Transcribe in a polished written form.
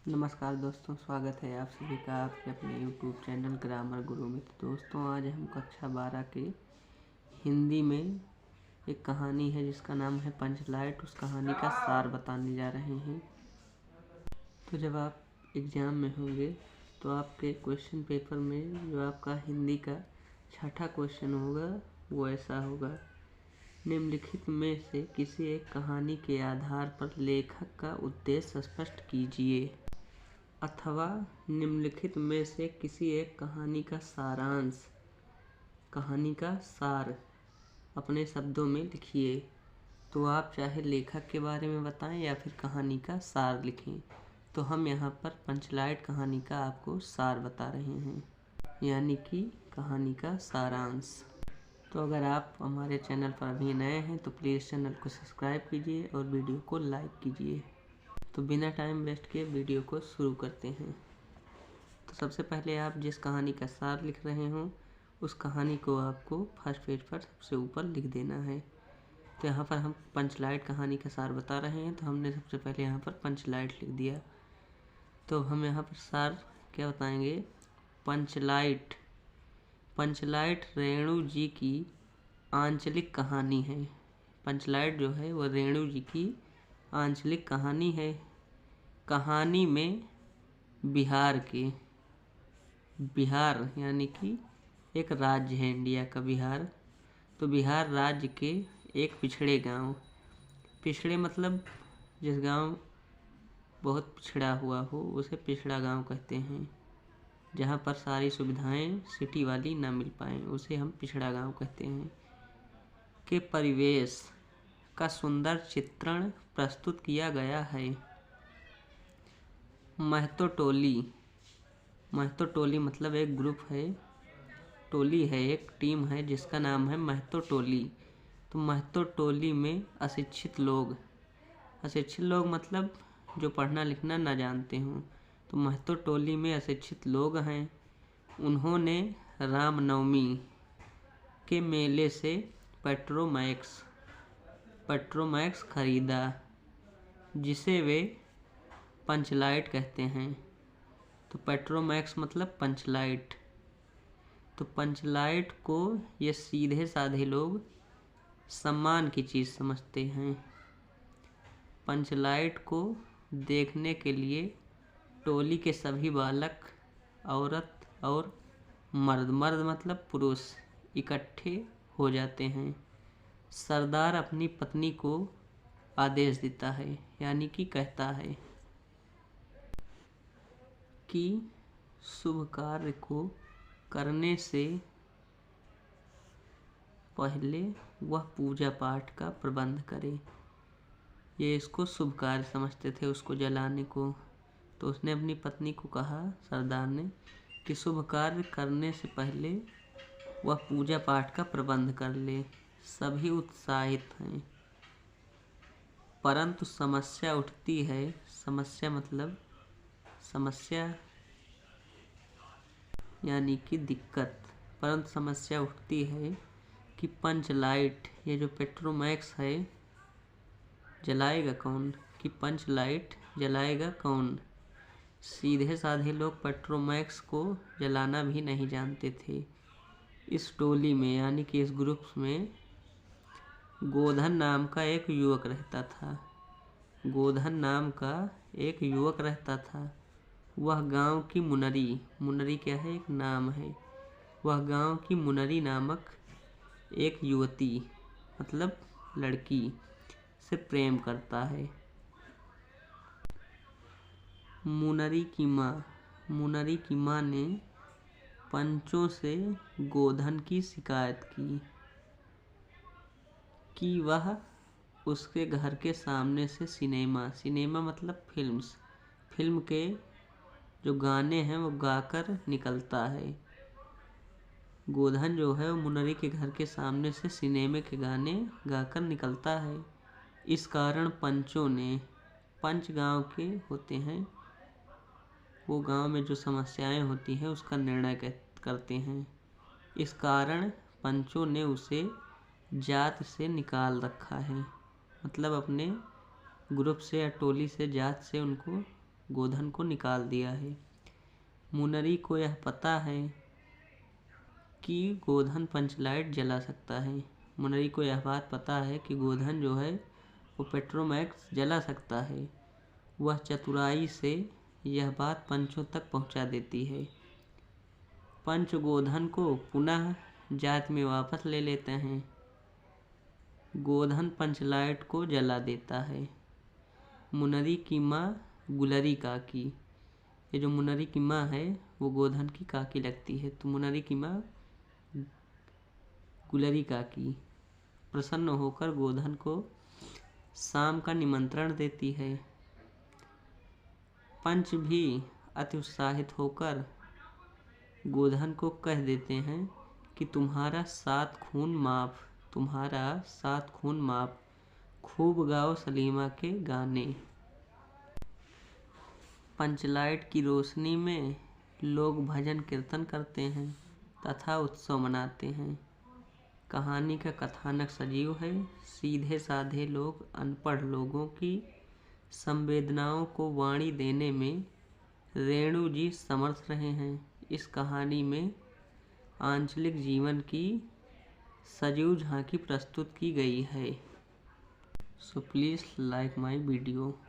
नमस्कार दोस्तों, स्वागत है आप सभी का आपके अपने YouTube चैनल ग्रामर गुरु में। तो दोस्तों, आज हम कक्षा 12 के हिंदी में एक कहानी है जिसका नाम है पंचलाइट। उस कहानी का सार बताने जा रहे हैं। तो जब आप एग्ज़ाम में होंगे तो आपके क्वेश्चन पेपर में जो आपका हिंदी का छठा क्वेश्चन होगा वो ऐसा होगा: निम्नलिखित में से किसी एक कहानी के आधार पर लेखक का उद्देश्य स्पष्ट कीजिए, अथवा निम्नलिखित में से किसी एक कहानी का सारांश, कहानी का सार अपने शब्दों में लिखिए। तो आप चाहे लेखक के बारे में बताएं या फिर कहानी का सार लिखें। तो हम यहाँ पर पंचलाइट कहानी का आपको सार बता रहे हैं, यानी कि कहानी का सारांश। तो अगर आप हमारे चैनल पर अभी नए हैं तो प्लीज़ चैनल को सब्सक्राइब कीजिए और वीडियो को लाइक कीजिए। तो बिना टाइम वेस्ट किए वीडियो को शुरू करते हैं। तो सबसे पहले आप जिस कहानी का सार लिख रहे हो उस कहानी को आपको फर्स्ट पेज पर सबसे ऊपर लिख देना है। तो यहाँ पर हम पंचलाइट कहानी का सार बता रहे हैं, तो हमने सबसे पहले यहाँ पर पंचलाइट लिख दिया। तो हम यहाँ पर सार क्या बताएंगे? पंचलाइट रेणु जी की आंचलिक कहानी है। पंचलाइट जो है वह रेणु जी की आंचलिक कहानी है। कहानी में बिहार यानी कि एक राज्य है इंडिया का बिहार। तो बिहार राज्य के एक पिछड़े मतलब जिस गांव बहुत पिछड़ा हुआ हो उसे पिछड़ा गांव कहते हैं। जहां पर सारी सुविधाएं सिटी वाली ना मिल पाएँ उसे हम पिछड़ा गांव कहते हैं। के परिवेश का सुंदर चित्रण प्रस्तुत किया गया है। महतो टोली मतलब एक ग्रुप है, टोली है, एक टीम है जिसका नाम है महतो टोली। तो महतो टोली में अशिक्षित लोग मतलब जो पढ़ना लिखना ना जानते हों। तो महतो टोली में अशिक्षित लोग हैं। उन्होंने रामनवमी के मेले से पेट्रोमैक्स खरीदा, जिसे वे पंचलाइट कहते हैं। तो पेट्रोमैक्स मतलब पंचलाइट। तो पंचलाइट को ये सीधे साधे लोग सम्मान की चीज़ समझते हैं। पंचलाइट को देखने के लिए टोली के सभी बालक, औरत और मर्द मतलब पुरुष इकट्ठे हो जाते हैं। सरदार अपनी पत्नी को आदेश देता है, यानी कि कहता है कि शुभ कार्य को करने से पहले वह पूजा पाठ का प्रबंध करे। ये इसको शुभ कार्य समझते थे, उसको जलाने को। तो उसने अपनी पत्नी को कहा, सरदार ने, कि शुभ कार्य करने से पहले वह पूजा पाठ का प्रबंध कर ले। सभी उत्साहित हैं, परंतु समस्या उठती है। समस्या मतलब समस्या यानी कि दिक्कत। परंतु समस्या उठती है कि पंचलाइट, ये जो पेट्रोमैक्स है, जलाएगा कौन? कि पंचलाइट जलाएगा कौन? सीधे साधे लोग पेट्रोमैक्स को जलाना भी नहीं जानते थे। इस टोली में यानी कि इस ग्रुप में गोधन नाम का एक युवक रहता था। वह गांव की मुनरी क्या है? एक नाम है। वह गांव की मुनरी नामक एक युवती मतलब लड़की से प्रेम करता है। मुनरी की माँ ने पंचों से गोधन की शिकायत की कि वह उसके घर के सामने से सिनेमा मतलब फिल्म के जो गाने हैं वो गाकर निकलता है। गोधन जो है वो मुनरी के घर के सामने से सिनेमा के गाने गाकर निकलता है। इस कारण पंच गांव के होते हैं, वो गांव में जो समस्याएं होती हैं उसका निर्णय करते हैं। इस कारण पंचों ने उसे जात से निकाल रखा है, मतलब अपने ग्रुप से या टोली से, जात से उनको गोधन को निकाल दिया है। मुनरी को यह पता है कि गोधन पंचलाइट जला सकता है। मुनरी को यह बात पता है कि गोधन जो है वो पेट्रोमैक्स जला सकता है। वह चतुराई से यह बात पंचों तक पहुंचा देती है। पंच गोधन को पुनः जात में वापस ले लेते हैं। गोधन पंचलाइट को जला देता है। मुनरी की माँ गुलरी काकी, ये जो मुनरी की माँ है वो गोधन की काकी लगती है, तो मुनरी की माँ गुलरी काकी प्रसन्न होकर गोधन को शाम का निमंत्रण देती है। पंच भी अति उत्साहित होकर गोधन को कह देते हैं कि तुम्हारा 7 खून माफ, तुम्हारा 7 खून माफ, खूब गाओ सलीमा के गाने। पंचलाइट की रोशनी में लोग भजन कीर्तन करते हैं तथा उत्सव मनाते हैं। कहानी का कथानक सजीव है। सीधे साधे लोग अनपढ़ लोगों की संवेदनाओं को वाणी देने में रेणु जी समर्थ रहे हैं। इस कहानी में आंचलिक जीवन की सजीव झांकी प्रस्तुत की गई है। So please like my video.